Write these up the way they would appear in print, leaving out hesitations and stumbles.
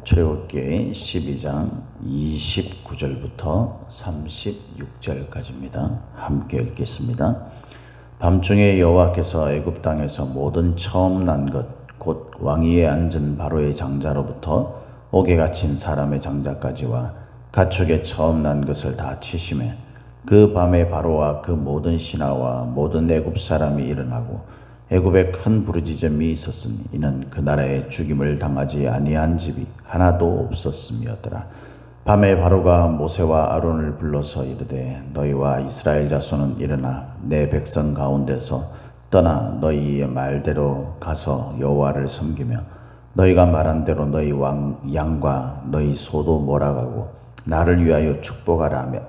출애굽기 12장 29절부터 36절까지입니다. 함께 읽겠습니다. 밤중에 여호와께서 애굽 땅에서 모든 처음 난 것 곧 왕위에 앉은 바로의 장자로부터 옥에 갇힌 사람의 장자까지와 가축의 처음 난 것을 다 치시매 그 밤에 바로와 그 모든 신하와 모든 애굽 사람이 일어나고 애굽에 큰 부르짖음이 있었으니 이는 그 나라에 죽임을 당하지 아니한 집이 하나도 없었음이었더라. 밤에 바로가 모세와 아론을 불러서 이르되 너희와 이스라엘 자손은 일어나 내 백성 가운데서 떠나 너희의 말대로 가서 여호와를 섬기며 너희가 말한 대로 너희 양과 너희 소도 몰아가고 나를 위하여 축복하라 하며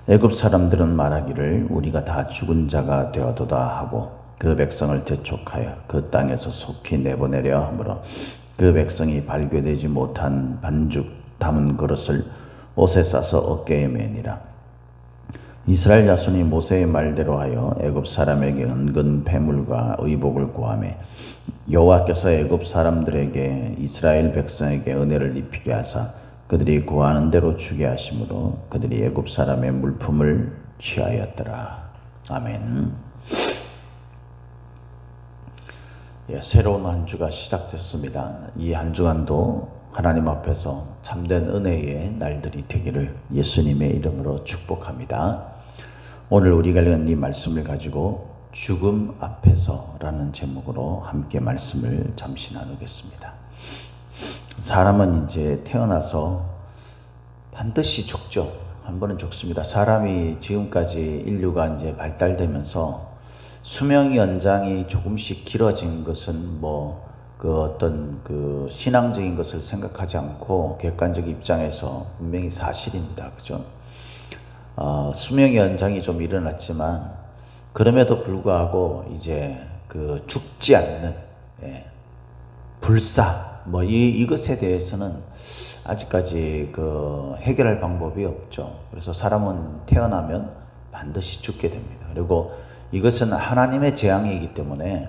애굽 사람들은 말하기를 우리가 다 죽은 자가 되었도다 하고 그 백성을 대촉하여 그 땅에서 속히 내보내려 하므로 그 백성이 발교되지 못한 반죽 담은 그릇을 옷에 싸서 어깨에 매니라. 이스라엘 자손이 모세의 말대로 하여 애굽 사람에게 은근 패물과 의복을 구하매 여호와께서 애굽 사람들에게 이스라엘 백성에게 은혜를 입히게 하사 그들이 구하는 대로 주게 하심으로 그들이 애굽 사람의 물품을 취하였더라. 아멘. 새로운 한 주가 시작됐습니다. 이 한 주간도 하나님 앞에서 참된 은혜의 날들이 되기를 예수님의 이름으로 축복합니다. 오늘 우리가 읽은 이 말씀을 가지고 죽음 앞에서라는 제목으로 함께 말씀을 잠시 나누겠습니다. 사람은 이제 태어나서 반드시 죽죠. 한 번은 죽습니다. 사람이 지금까지 인류가 이제 발달되면서 수명 연장이 조금씩 길어진 것은 어떤 신앙적인 것을 생각하지 않고 객관적 입장에서 분명히 사실입니다. 그죠? 수명 연장이 좀 일어났지만 그럼에도 불구하고 이제 죽지 않는 불사 이것에 대해서는 아직까지 해결할 방법이 없죠. 그래서 사람은 태어나면 반드시 죽게 됩니다. 그리고 이것은 하나님의 재앙이기 때문에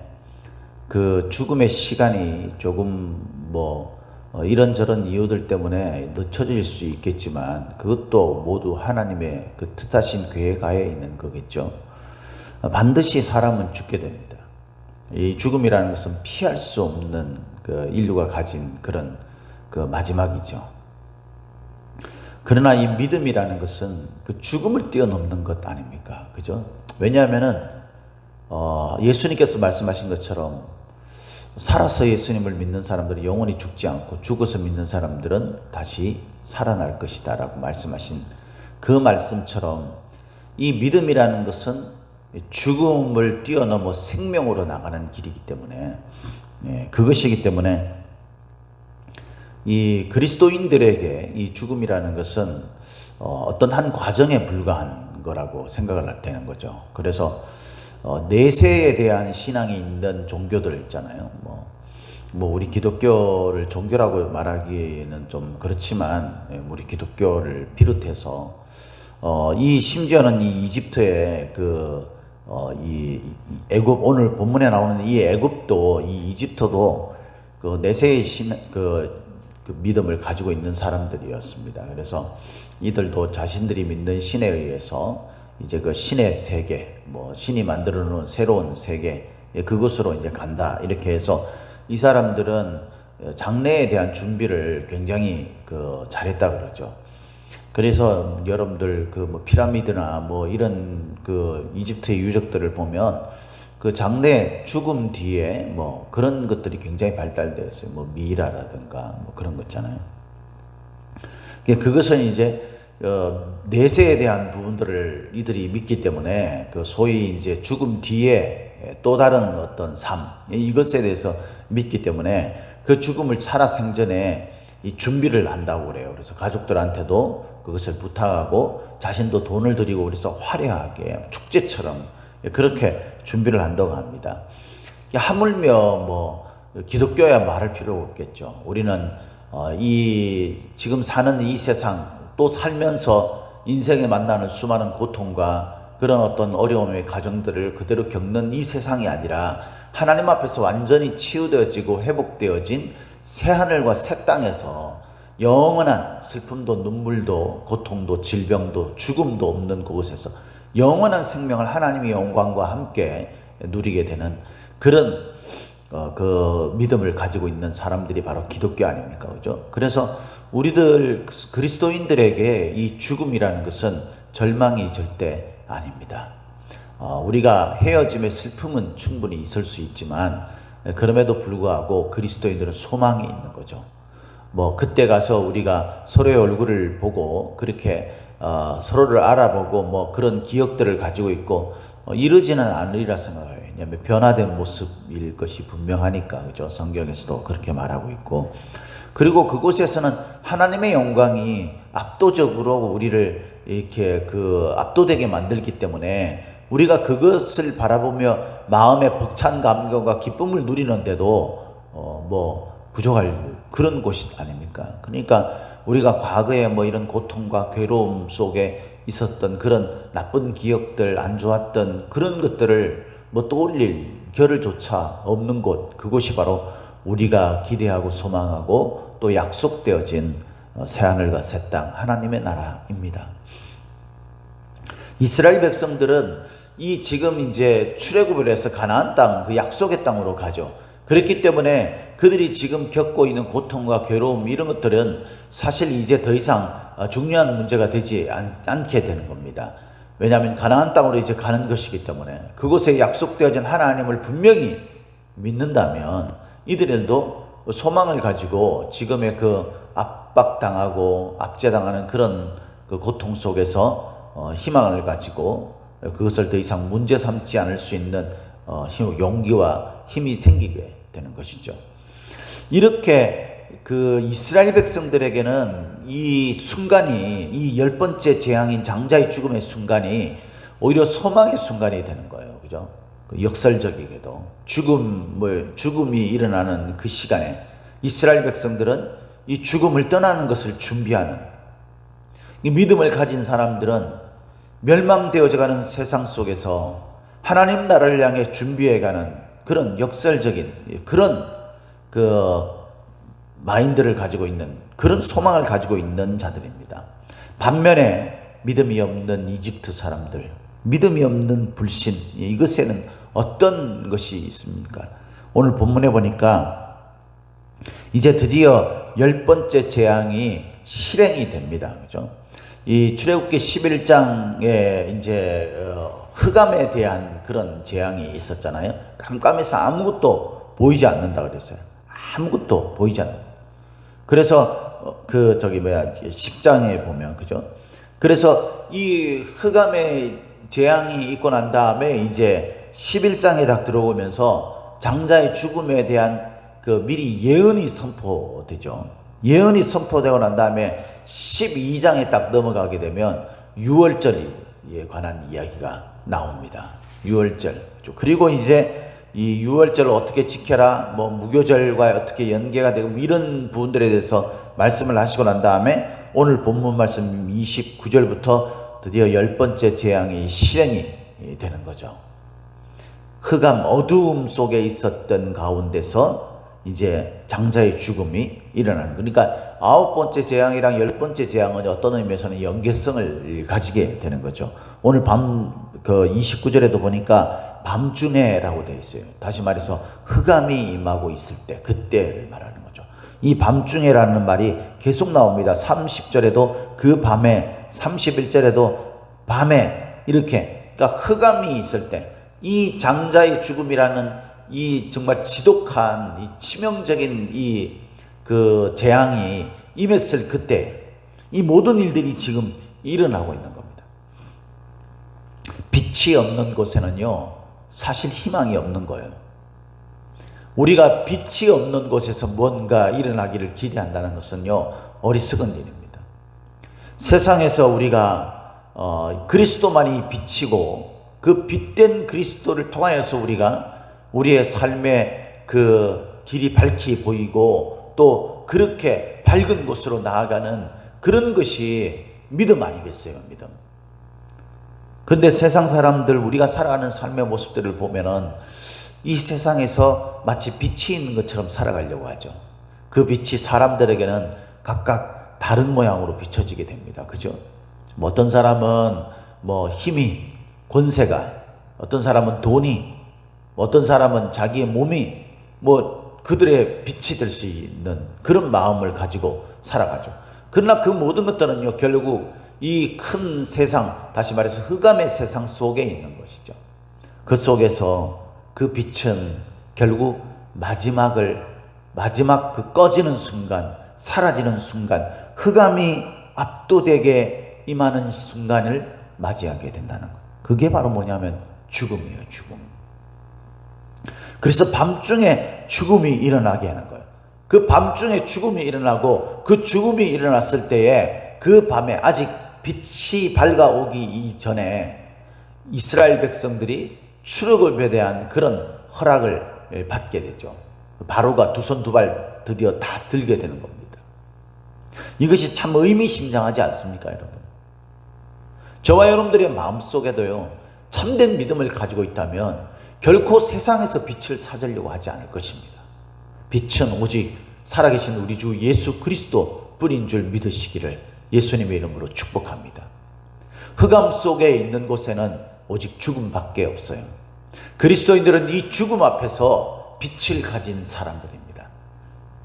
그 죽음의 시간이 조금 이런저런 이유들 때문에 늦춰질 수 있겠지만 그것도 모두 하나님의 그 뜻하신 계획하에 있는 거겠죠. 반드시 사람은 죽게 됩니다. 이 죽음이라는 것은 피할 수 없는 인류가 가진 그런 마지막이죠. 그러나 이 믿음이라는 것은 그 죽음을 뛰어넘는 것 아닙니까? 그죠? 왜냐하면은 예수님께서 말씀하신 것처럼 살아서 예수님을 믿는 사람들은 영원히 죽지 않고 죽어서 믿는 사람들은 다시 살아날 것이다 라고 말씀하신 그 말씀처럼 이 믿음이라는 것은 죽음을 뛰어넘어 생명으로 나가는 길이기 때문에 그것이기 때문에 이 그리스도인들에게 이 죽음이라는 것은 어떤 한 과정에 불과한 거라고 생각을 되는 거죠. 그래서 내세에 대한 신앙이 있는 종교들 있잖아요. 우리 기독교를 종교라고 말하기에는 좀 그렇지만 우리 기독교를 비롯해서 심지어는 이 이집트의 이 애굽, 오늘 본문에 나오는 이 애굽도 이 이집트도 내세의 그 믿음을 가지고 있는 사람들이었습니다. 그래서 이들도 자신들이 믿는 신에 의해서 이제 그 신의 세계, 신이 만들어 놓은 새로운 세계, 그곳으로 이제 간다. 이렇게 해서 이 사람들은 장래에 대한 준비를 굉장히 잘했다 그러죠. 그래서 여러분들 피라미드나 이런 이집트의 유적들을 보면 그 장래 죽음 뒤에 그런 것들이 굉장히 발달되어 있어요. 미이라라든가 그런 거 있잖아요. 그것은 이제 내세에 대한 부분들을 이들이 믿기 때문에 소위 이제 죽음 뒤에 또 다른 어떤 삶, 이것에 대해서 믿기 때문에 그 죽음을 살아생전에 이 준비를 한다고 그래요. 그래서 가족들한테도 그것을 부탁하고 자신도 돈을 들이고 그래서 화려하게 축제처럼 그렇게 준비를 한다고 합니다. 하물며 기독교야 말할 필요가 없겠죠. 우리는 지금 사는 이 세상 또 살면서 인생에 만나는 수많은 고통과 그런 어떤 어려움의 과정들을 그대로 겪는 이 세상이 아니라 하나님 앞에서 완전히 치유되어지고 회복되어진 새하늘과 새 땅에서 영원한 슬픔도 눈물도 고통도 질병도 죽음도 없는 그곳에서 영원한 생명을 하나님의 영광과 함께 누리게 되는 그런 그 믿음을 가지고 있는 사람들이 바로 기독교 아닙니까? 그죠? 그래서 우리들 그리스도인들에게 이 죽음이라는 것은 절망이 절대 아닙니다. 우리가 헤어짐의 슬픔은 충분히 있을 수 있지만 그럼에도 불구하고 그리스도인들은 소망이 있는 거죠. 뭐 그때 가서 우리가 서로의 얼굴을 보고 그렇게 서로를 알아보고 뭐 그런 기억들을 가지고 있고 이러지는 않으리라 생각해요. 왜냐하면 변화된 모습일 것이 분명하니까. 그죠? 성경에서도 그렇게 말하고 있고, 그리고 그곳에서는 하나님의 영광이 압도적으로 우리를 이렇게 압도되게 만들기 때문에 우리가 그것을 바라보며 마음의 벅찬 감격과 기쁨을 누리는데도 뭐 부족할 그런 곳이 아닙니까? 그러니까 우리가 과거에 뭐 이런 고통과 괴로움 속에 있었던 그런 나쁜 기억들, 안 좋았던 그런 것들을 뭐 떠올릴 겨를조차 없는 곳, 그곳이 바로 우리가 기대하고 소망하고 또 약속되어진 새하늘과 새 땅, 하나님의 나라입니다. 이스라엘 백성들은 이 지금 이제 출애굽을 해서 가나안 땅, 그 약속의 땅으로 가죠. 그렇기 때문에 그들이 지금 겪고 있는 고통과 괴로움 이런 것들은 사실 이제 더 이상 중요한 문제가 되지 않게 되는 겁니다. 왜냐하면 가나안 땅으로 이제 가는 것이기 때문에 그곳에 약속되어진 하나님을 분명히 믿는다면 이들도 소망을 가지고 지금의 그 압박당하고 압제당하는 그런 그 고통 속에서 희망을 가지고 그것을 더 이상 문제 삼지 않을 수 있는 용기와 힘이 생기게 되는 것이죠. 이렇게 그 이스라엘 백성들에게는 이 순간이, 이 10번째 재앙인 장자의 죽음의 순간이 오히려 소망의 순간이 되는 거예요. 그죠? 역설적이게도 죽음이 일어나는 그 시간에 이스라엘 백성들은 이 죽음을 떠나는 것을 준비하는, 이 믿음을 가진 사람들은 멸망되어져 가는 세상 속에서 하나님 나라를 향해 준비해가는 그런 역설적인 그런 마인드를 가지고 있는, 그런 소망을 가지고 있는 자들입니다. 반면에 믿음이 없는 이집트 사람들, 믿음이 없는 불신, 이것에는 어떤 것이 있습니까? 오늘 본문에 보니까 이제 드디어 10번째 재앙이 실행이 됩니다. 그죠? 이 출애굽기 11장에 이제 흑암에 대한 그런 재앙이 있었잖아요. 깜깜해서 아무것도 보이지 않는다 그랬어요. 아무것도 보이지 않는다. 그래서 10장에 보면, 그죠? 그래서 이 흑암의 재앙이 있고 난 다음에 이제 11장에 딱 들어오면서 장자의 죽음에 대한 미리 예언이 선포되죠. 예언이 선포되고 난 다음에 12장에 딱 넘어가게 되면 유월절에 관한 이야기가 나옵니다. 유월절. 그리고 이제 이 유월절을 어떻게 지켜라, 뭐 무교절과 어떻게 연계가 되고 이런 부분들에 대해서 말씀을 하시고 난 다음에 오늘 본문 말씀 29절부터 드디어 10번째 재앙이 실행이 되는 거죠. 흑암 어두움 속에 있었던 가운데서 이제 장자의 죽음이 일어나는, 그러니까 9번째 재앙이랑 10번째 재앙은 어떤 의미에서는 연계성을 가지게 되는 거죠. 오늘 밤 29절에도 보니까 밤중에라고 되어 있어요. 다시 말해서 흑암이 임하고 있을 때, 그때를 말하는 거죠. 이 밤중에라는 말이 계속 나옵니다. 30절에도 그 밤에, 31절에도 밤에, 이렇게. 그러니까 흑암이 있을 때, 이 장자의 죽음이라는 이 정말 지독한, 이 치명적인 재앙이 임했을 그때, 이 모든 일들이 지금 일어나고 있는 겁니다. 빛이 없는 곳에는요, 사실 희망이 없는 거예요. 우리가 빛이 없는 곳에서 뭔가 일어나기를 기대한다는 것은요, 어리석은 일입니다. 세상에서 우리가 그리스도만이 빛이고 그 빛된 그리스도를 통하여서 우리가 우리의 삶의 그 길이 밝히 보이고 또 그렇게 밝은 곳으로 나아가는 그런 것이 믿음 아니겠어요? 믿음. 근데 세상 사람들, 우리가 살아가는 삶의 모습들을 보면은 이 세상에서 마치 빛이 있는 것처럼 살아가려고 하죠. 그 빛이 사람들에게는 각각 다른 모양으로 비춰지게 됩니다. 그죠? 뭐 어떤 사람은 뭐 힘이, 권세가, 어떤 사람은 돈이, 어떤 사람은 자기의 몸이 뭐 그들의 빛이 될 수 있는 그런 마음을 가지고 살아가죠. 그러나 그 모든 것들은요, 결국 이 큰 세상, 다시 말해서 흑암의 세상 속에 있는 것이죠. 그 속에서 그 빛은 결국 마지막 그 꺼지는 순간, 사라지는 순간, 흑암이 압도되게 임하는 순간을 맞이하게 된다는 것. 그게 바로 뭐냐면 죽음이에요, 죽음. 그래서 밤중에 죽음이 일어나게 하는 거예요. 그 밤중에 죽음이 일어나고 그 죽음이 일어났을 때에 그 밤에 아직 빛이 밝아오기 이전에 이스라엘 백성들이 출애굽에 대한 그런 허락을 받게 되죠. 바로가 두 손 두 발 드디어 다 들게 되는 겁니다. 이것이 참 의미심장하지 않습니까, 여러분? 저와 여러분들의 마음속에도요, 참된 믿음을 가지고 있다면 결코 세상에서 빛을 찾으려고 하지 않을 것입니다. 빛은 오직 살아계신 우리 주 예수 그리스도 뿐인 줄 믿으시기를 예수님의 이름으로 축복합니다. 흑암 속에 있는 곳에는 오직 죽음밖에 없어요. 그리스도인들은 이 죽음 앞에서 빛을 가진 사람들입니다.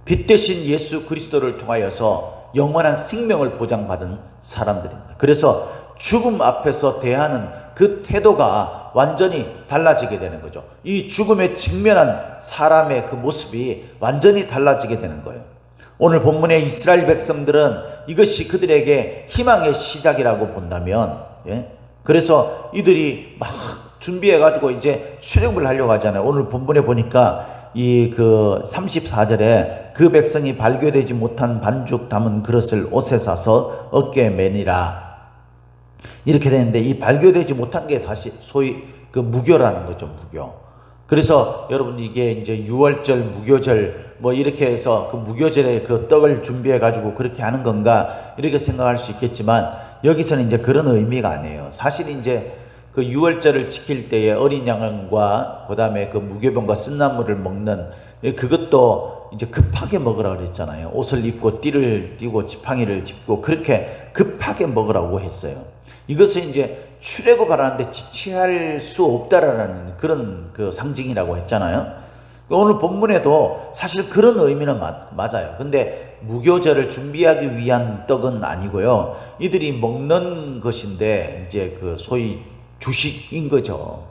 빛 대신 예수 그리스도를 통하여서 영원한 생명을 보장받은 사람들입니다. 그래서 죽음 앞에서 대하는 그 태도가 완전히 달라지게 되는 거죠. 이 죽음에 직면한 사람의 그 모습이 완전히 달라지게 되는 거예요. 오늘 본문의 이스라엘 백성들은 이것이 그들에게 희망의 시작이라고 본다면, 그래서 이들이 막 준비해가지고 이제 출애굽을 하려고 하잖아요. 오늘 본문에 보니까 이 그 34절에 그 백성이 발교되지 못한 반죽 담은 그릇을 옷에 싸서 어깨에 매니라. 이렇게 되는데 이 발교되지 못한 게 사실 소위 그 무교라는 거죠, 무교. 그래서 여러분 이게 이제 유월절, 무교절 뭐 이렇게 해서 그 무교절에 그 떡을 준비해 가지고 그렇게 하는 건가 이렇게 생각할 수 있겠지만 여기서는 이제 그런 의미가 아니에요. 사실 이제 그 유월절을 지킬 때에 어린 양과 그다음에 그 무교병과 쓴나물을 먹는 그것도 이제 급하게 먹으라 그랬잖아요. 옷을 입고 띠를 띠고 지팡이를 짚고 그렇게 급하게 먹으라고 했어요. 이것은 이제 출애굽하라는데 지체할 수 없다라는 그런 그 상징이라고 했잖아요. 오늘 본문에도 사실 그런 의미는 맞아요. 근데 무교절을 준비하기 위한 떡은 아니고요. 이들이 먹는 것인데 이제 그 소위 주식인 거죠.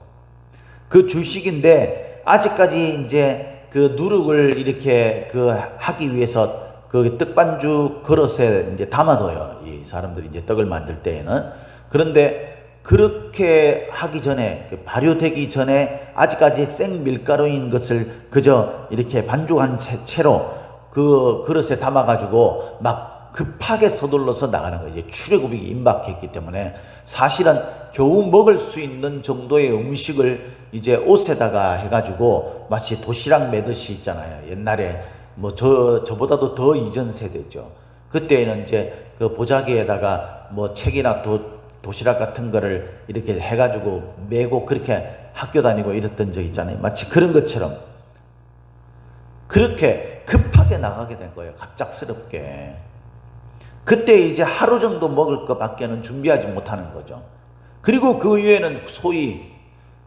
그 주식인데 아직까지 이제 그 누룩을 이렇게 그 하기 위해서 그 떡반죽 그릇에 이제 담아둬요. 이 사람들이 이제 떡을 만들 때에는. 그런데 그렇게 하기 전에, 발효되기 전에 아직까지 생 밀가루인 것을 그저 이렇게 반죽한 채로 그 그릇에 담아가지고 막 급하게 서둘러서 나가는 거예요. 출애굽이 임박했기 때문에 사실은 겨우 먹을 수 있는 정도의 음식을 이제 옷에다가 해가지고 마치 도시락 매듯이 있잖아요. 옛날에 뭐 저보다도 더 이전 세대죠. 그때는 이제 그 보자기에다가 뭐 책이나 도시락 같은 거를 이렇게 해가지고 메고 그렇게 학교 다니고 이랬던 적 있잖아요. 마치 그런 것처럼 그렇게 급하게 나가게 된 거예요. 갑작스럽게. 그때 이제 하루 정도 먹을 것밖에는 준비하지 못하는 거죠. 그리고 그 이후에는 소위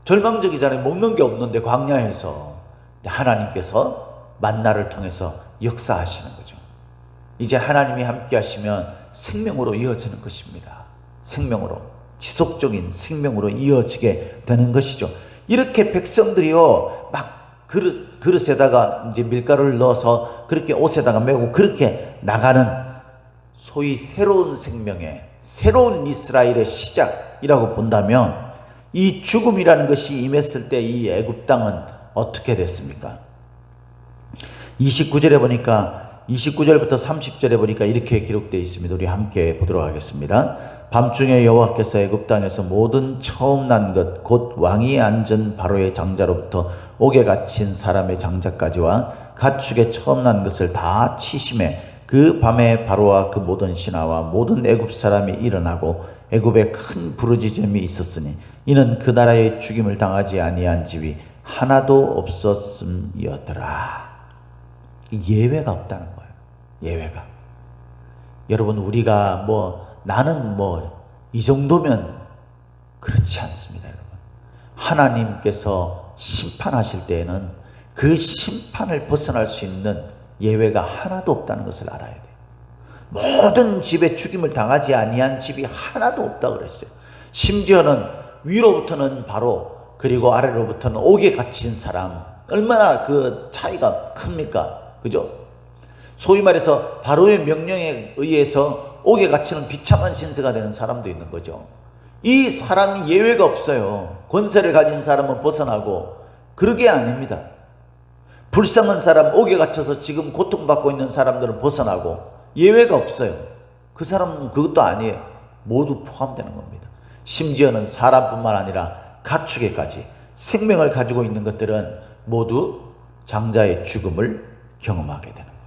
절망적이잖아요. 먹는 게 없는데 광야에서 하나님께서 만나를 통해서 역사하시는 거죠. 이제 하나님이 함께 하시면 생명으로 이어지는 것입니다. 생명으로, 지속적인 생명으로 이어지게 되는 것이죠. 이렇게 백성들이요, 막 그릇에다가 이제 밀가루를 넣어서 그렇게 옷에다가 메고 그렇게 나가는 소위 새로운 생명의, 새로운 이스라엘의 시작이라고 본다면 이 죽음이라는 것이 임했을 때 이 애굽 땅은 어떻게 됐습니까? 29절에 보니까 29절부터 30절에 보니까 이렇게 기록되어 있습니다. 우리 함께 보도록 하겠습니다. 밤중에 여호와께서 애굽 땅에서 모든 처음 난 것 곧 왕이 앉은 바로의 장자로부터 옥에 갇힌 사람의 장자까지와 가축의 처음 난 것을 다 치심해 그 밤에 바로와 그 모든 신하와 모든 애굽 사람이 일어나고 애굽에 큰 부르짖음이 있었으니 이는 그 나라의 죽임을 당하지 아니한 집이 하나도 없었음이었더라. 예외가 없다는 거예요. 예외가. 여러분, 우리가 나는 이 정도면 그렇지 않습니다, 여러분. 하나님께서 심판하실 때에는 그 심판을 벗어날 수 있는 예외가 하나도 없다는 것을 알아야 돼요. 모든 집에 죽임을 당하지 아니한 집이 하나도 없다고 그랬어요. 심지어는 위로부터는 바로, 그리고 아래로부터는 옥에 갇힌 사람, 얼마나 그 차이가 큽니까? 그죠? 소위 말해서 바로의 명령에 의해서 옥에 갇히는 비참한 신세가 되는 사람도 있는 거죠. 이 사람이 예외가 없어요. 권세를 가진 사람은 벗어나고, 그러게 아닙니다. 불쌍한 사람, 옥에 갇혀서 지금 고통받고 있는 사람들은 벗어나고, 예외가 없어요. 그 사람은 그것도 아니에요. 모두 포함되는 겁니다. 심지어는 사람뿐만 아니라 가축에까지 생명을 가지고 있는 것들은 모두 장자의 죽음을 경험하게 되는 거예요.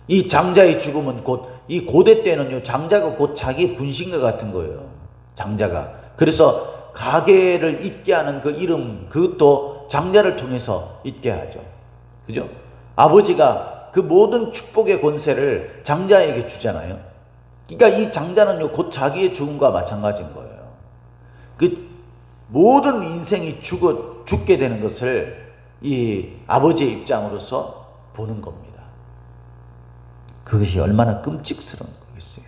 이 장자의 죽음은 이 고대 때는요, 장자가 곧 자기 분신과 같은 거예요. 장자가. 그래서 가계를 잇게 하는 그 이름, 그것도 장자를 통해서 잇게 하죠. 그죠? 아버지가 그 모든 축복의 권세를 장자에게 주잖아요. 그러니까 이 장자는요, 곧 자기의 죽음과 마찬가지인 거예요. 그 모든 인생이 죽게 되는 것을 이 아버지의 입장으로서 보는 겁니다. 그것이 얼마나 끔찍스러운 거겠어요.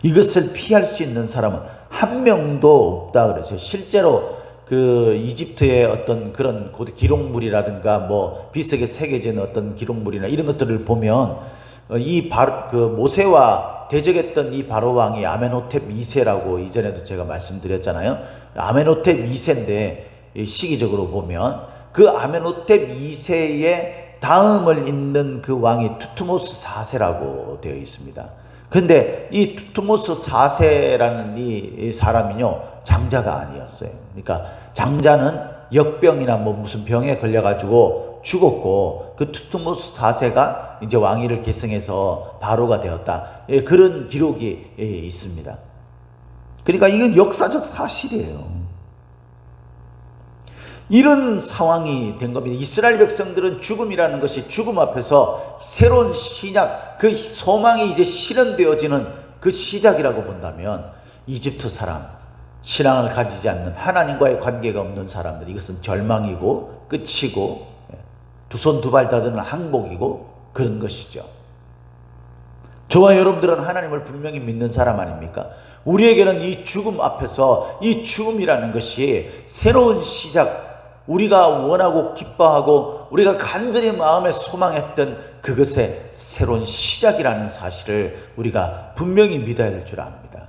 이것을 피할 수 있는 사람은 한 명도 없다 그랬어요. 실제로 그 이집트의 어떤 그런 기록물이라든가 비석에 새겨진 어떤 기록물이나 이런 것들을 보면 그 모세와 대적했던 이 바로 왕이 아멘호텝 2세라고 이전에도 제가 말씀드렸잖아요. 아멘호텝 2세인데 시기적으로 보면 그 아멘호텝 2세의 다음을 잇는 그 왕이 투트모스 4세라고 되어 있습니다. 그런데 이 투트모스 4세라는 이 사람이요, 장자가 아니었어요. 그러니까 장자는 역병이나 무슨 병에 걸려가지고 죽었고, 그 투트모스 4세가 이제 왕위를 계승해서 바로가 되었다. 그런 기록이 있습니다. 그러니까 이건 역사적 사실이에요. 이런 상황이 된 겁니다. 이스라엘 백성들은 죽음이라는 것이, 죽음 앞에서 새로운 시작, 그 소망이 이제 실현되어지는 그 시작이라고 본다면, 이집트 사람, 신앙을 가지지 않는, 하나님과의 관계가 없는 사람들, 이것은 절망이고 끝이고 두 손 두 발 다 드는 항복이고 그런 것이죠. 저와 여러분들은 하나님을 분명히 믿는 사람 아닙니까? 우리에게는 이 죽음 앞에서, 이 죽음이라는 것이 새로운 시작, 우리가 원하고 기뻐하고 우리가 간절히 마음에 소망했던 그것의 새로운 시작이라는 사실을 우리가 분명히 믿어야 될 줄 압니다.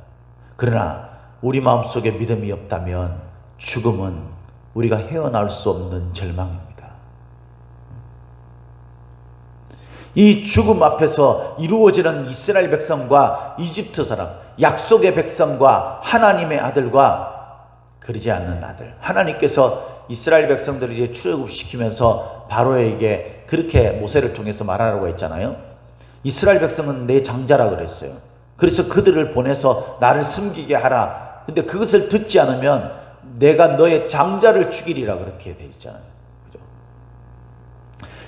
그러나 우리 마음속에 믿음이 없다면 죽음은 우리가 헤어나올 수 없는 절망입니다. 이 죽음 앞에서 이루어지는 이스라엘 백성과 이집트 사람, 약속의 백성과 하나님의 아들과 그러지 않는 아들, 하나님께서 이스라엘 백성들을 이제 출애굽시키면서 바로에게 그렇게 모세를 통해서 말하라고 했잖아요. 이스라엘 백성은 내 장자라 그랬어요. 그래서 그들을 보내서 나를 섬기게 하라. 근데 그것을 듣지 않으면 내가 너의 장자를 죽이리라 그렇게 돼 있잖아요. 그죠?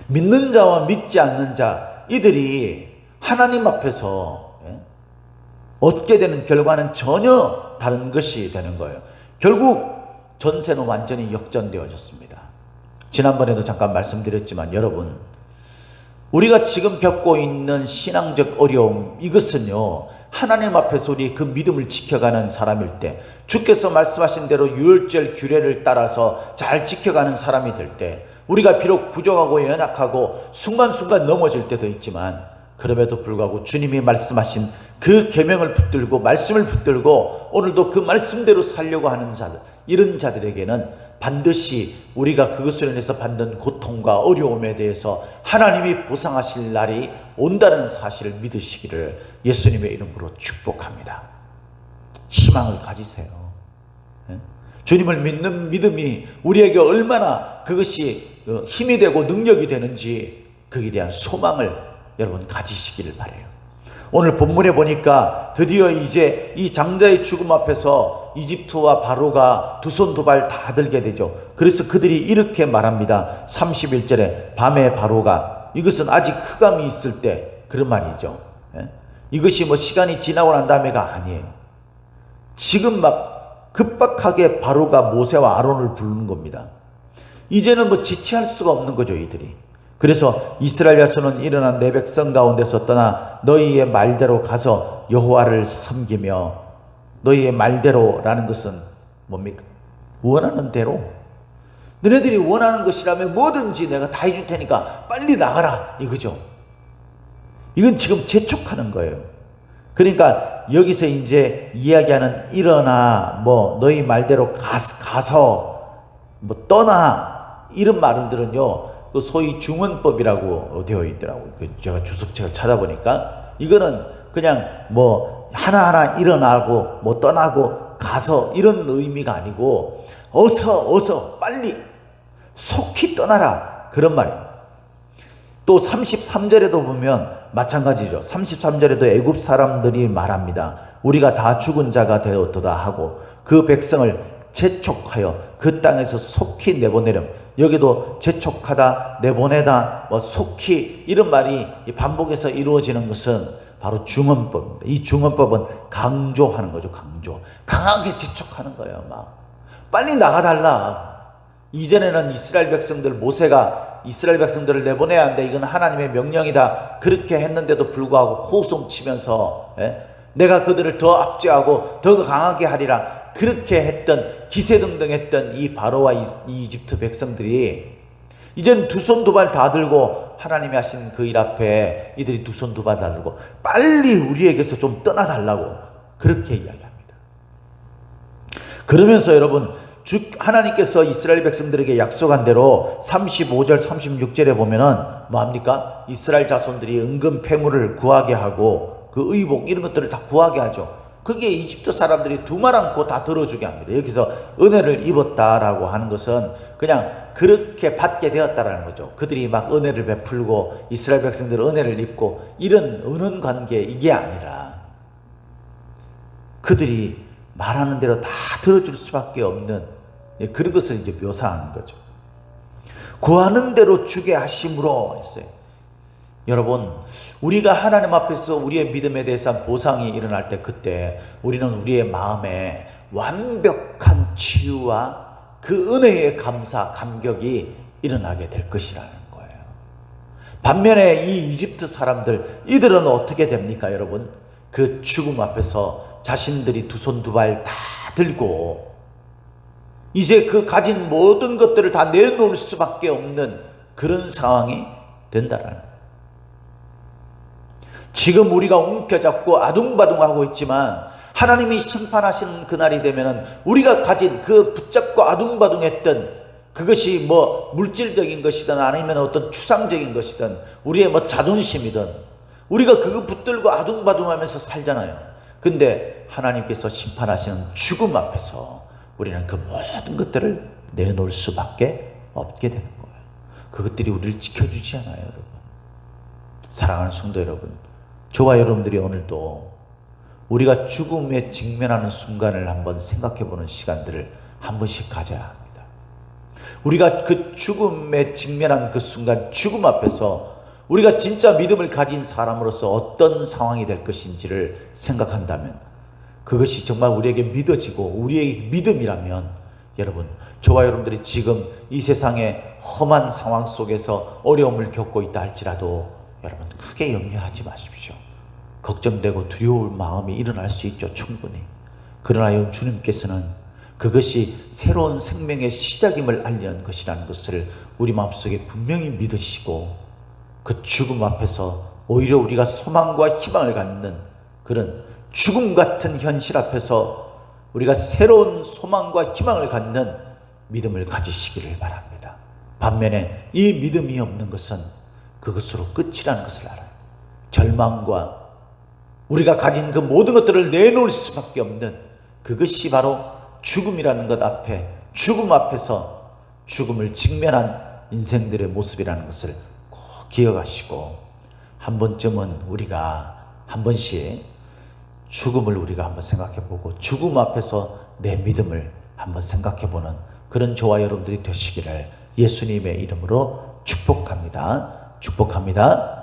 믿는 자와 믿지 않는 자, 이들이 하나님 앞에서 얻게 되는 결과는 전혀 다른 것이 되는 거예요. 결국 전세는 완전히 역전되어졌습니다. 지난번에도 잠깐 말씀드렸지만 여러분, 우리가 지금 겪고 있는 신앙적 어려움, 이것은요, 하나님 앞에서 우리 그 믿음을 지켜가는 사람일 때, 주께서 말씀하신 대로 유월절 규례를 따라서 잘 지켜가는 사람이 될 때, 우리가 비록 부족하고 연약하고 순간순간 넘어질 때도 있지만, 그럼에도 불구하고 주님이 말씀하신 그 계명을 붙들고 말씀을 붙들고 오늘도 그 말씀대로 살려고 하는 자들, 이런 자들에게는 반드시 우리가 그것으로 인해서 받는 고통과 어려움에 대해서 하나님이 보상하실 날이 온다는 사실을 믿으시기를 예수님의 이름으로 축복합니다. 희망을 가지세요. 주님을 믿는 믿음이 우리에게 얼마나 그것이 힘이 되고 능력이 되는지, 거기에 대한 소망을 여러분 가지시기를 바라요. 오늘 본문에 보니까 드디어 이제 이 장자의 죽음 앞에서 이집트와 바로가 두 손 두 발 다 들게 되죠. 그래서 그들이 이렇게 말합니다. 31절에 밤에 바로가, 이것은 아직 흑암이 있을 때 그런 말이죠. 이것이 뭐 시간이 지나고 난 다음에가 아니에요. 지금 막 급박하게 바로가 모세와 아론을 부르는 겁니다. 이제는 뭐 지체할 수가 없는 거죠, 이들이. 그래서 이스라엘 자손은 일어나 내 백성 가운데서 떠나 너희의 말대로 가서 여호와를 섬기며, 너희의 말대로라는 것은 뭡니까? 원하는 대로. 너네들이 원하는 것이라면 뭐든지 내가 다 해줄 테니까 빨리 나가라, 이거죠. 이건 지금 재촉하는 거예요. 그러니까 여기서 이제 이야기하는 일어나, 뭐 너희 말대로 가서 뭐 떠나, 이런 말들은요, 그 소위 중언법이라고 되어 있더라고요. 제가 주석책을 찾아보니까 이거는 그냥 뭐 하나하나 일어나고 뭐 떠나고 가서 이런 의미가 아니고, 어서 빨리 속히 떠나라, 그런 말이에요. 또 33절에도 보면 마찬가지죠. 33절에도 애굽 사람들이 말합니다. 우리가 다 죽은 자가 되었도다 하고 그 백성을 재촉하여 그 땅에서 속히 내보내렴. 여기도 재촉하다, 내보내다, 뭐 속히, 이런 말이 반복해서 이루어지는 것은 바로 중언법입니다. 이 중언법은 강조하는 거죠. 강하게 재촉하는 거예요. 막 빨리 나가달라. 이전에는 이스라엘 백성들, 모세가 이스라엘 백성들을 내보내야 하는데 이건 하나님의 명령이다, 그렇게 했는데도 불구하고 호송 치면서 내가 그들을 더 압제하고 더 강하게 하리라, 그렇게 했던, 기세등등했던 이 바로와 이 이집트 백성들이 이제는 두 손 두 발 다 들고, 하나님이 하신 그 일 앞에 이들이 두 손 두 발 다 들고 빨리 우리에게서 좀 떠나달라고 그렇게 이야기합니다. 그러면서 여러분, 하나님께서 이스라엘 백성들에게 약속한 대로 35절 36절에 보면은 뭐합니까? 이스라엘 자손들이 은금 패물을 구하게 하고 그 의복 이런 것들을 다 구하게 하죠. 그게 이집트 사람들이 두 말 않고 다 들어주게 합니다. 여기서 은혜를 입었다라고 하는 것은 그냥 그렇게 받게 되었다라는 거죠. 그들이 막 은혜를 베풀고 이스라엘 백성들 은혜를 입고 이런 은은 관계, 이게 아니라 그들이 말하는 대로 다 들어줄 수밖에 없는 그런 것을 이제 묘사하는 거죠. 구하는 대로 주게 하심으로 했어요. 여러분, 우리가 하나님 앞에서 우리의 믿음에 대해서 보상이 일어날 때, 그때 우리는 우리의 마음에 완벽한 치유와 그 은혜의 감사, 감격이 일어나게 될 것이라는 거예요. 반면에 이 이집트 사람들, 이들은 어떻게 됩니까, 여러분? 그 죽음 앞에서 자신들이 두 손 두 발 다 들고 이제 그 가진 모든 것들을 다 내놓을 수밖에 없는 그런 상황이 된다라는 거예요. 지금 우리가 움켜잡고 아둥바둥하고 있지만 하나님이 심판하시는 그날이 되면은 우리가 가진 그 붙잡고 아둥바둥했던 그것이 뭐 물질적인 것이든 아니면 어떤 추상적인 것이든 우리의 뭐 자존심이든 우리가 그거 붙들고 아둥바둥하면서 살잖아요. 근데 하나님께서 심판하시는 죽음 앞에서 우리는 그 모든 것들을 내놓을 수밖에 없게 되는 거예요. 그것들이 우리를 지켜주지 않아요, 여러분. 사랑하는 성도 여러분, 저와 여러분들이 오늘도 우리가 죽음에 직면하는 순간을 한번 생각해 보는 시간들을 한 번씩 가져야 합니다. 우리가 그 죽음에 직면한 그 순간, 죽음 앞에서 우리가 진짜 믿음을 가진 사람으로서 어떤 상황이 될 것인지를 생각한다면, 그것이 정말 우리에게 믿어지고 우리의 믿음이라면, 여러분, 저와 여러분들이 지금 이 세상의 험한 상황 속에서 어려움을 겪고 있다 할지라도 여러분 크게 염려하지 마십시오. 걱정되고 두려울 마음이 일어날 수 있죠, 충분히. 그러나 주님께서는 그것이 새로운 생명의 시작임을 알리는 것이라는 것을 우리 마음속에 분명히 믿으시고, 그 죽음 앞에서 오히려 우리가 소망과 희망을 갖는 그런 죽음 같은 현실 앞에서 우리가 새로운 소망과 희망을 갖는 믿음을 가지시기를 바랍니다. 반면에 이 믿음이 없는 것은 그것으로 끝이라는 것을 알아요. 절망과 우리가 가진 그 모든 것들을 내놓을 수밖에 없는 그것이 바로 죽음이라는 것 앞에, 죽음 앞에서 죽음을 직면한 인생들의 모습이라는 것을 꼭 기억하시고, 한 번쯤은 우리가 한 번씩 죽음을 우리가 한번 생각해 보고 죽음 앞에서 내 믿음을 한번 생각해보는 그런 저와 여러분들이 되시기를 예수님의 이름으로 축복합니다. 축복합니다.